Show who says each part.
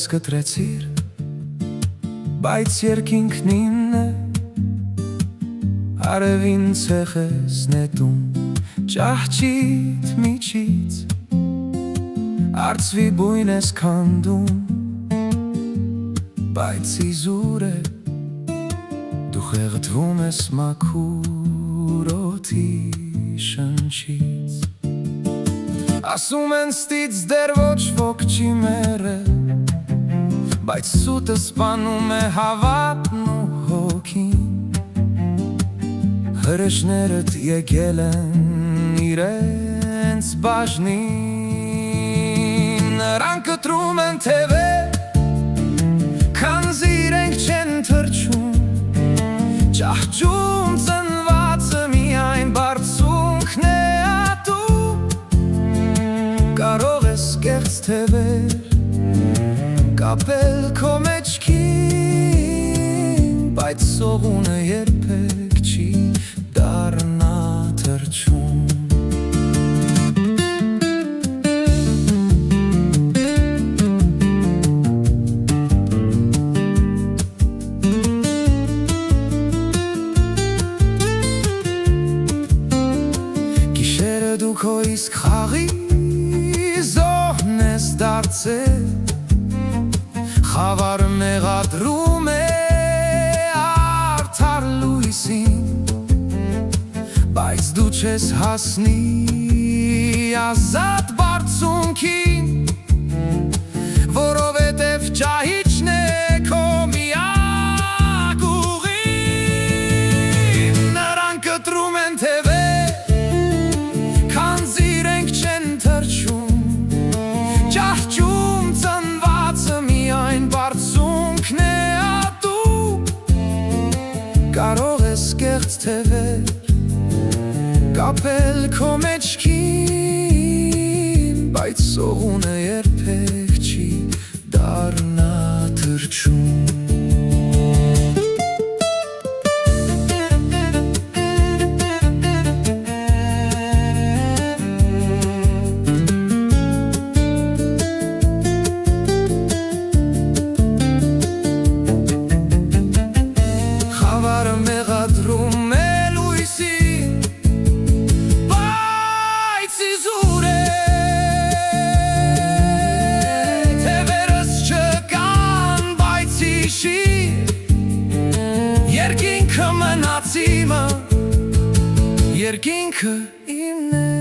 Speaker 1: ես կտրեցիր, բայց երկինքն ինն է, արևին ցեխես նետում, ճահճիտ միջից, արծվի բույն ես քանդում, բայց իզուր է, դու խեղդվում ես մաքուր օդի շնչից։ Ասում են ստից դեռ ոչ ոք չի մեռել, բայց սուտը սպանում է հավատն ու հոգին, հրեշներդ եկել են իրենց բաժնին, նրանք կտրում են թևեր, քանզի իրենք չեն թրջում, ճահճում ծնվածը միայն բարձունքն է ատում, կարող ես կեղծ թևեր կապել քո մեջքին, բայց սողունը երբեք չի դառնա թրջում։ Գիշերը դու քո իսկ խաղի զոհն ես դարձել, խավարը մեղադրում է արդար լույսին, բայց դու չես հասնի ազատ բարձունքին, որովհետև ճահիճն է քո միակ ուղին, նրանք կտրում են թևեր, քանզի իրենք չեն թրջում, ճահճում ծնվածը միայն բարձունքն է ատում, կարող ես կեղծ թևեր կապել քո մեջքին, բայց սողունը երբեք չի դառնա թրջում։ Խավարը մեղադրում է լույսին, բայց իզուր է, թևերս չկան, բայց իշիր, երկինքը մնաց իմը, երկինքը իմն է։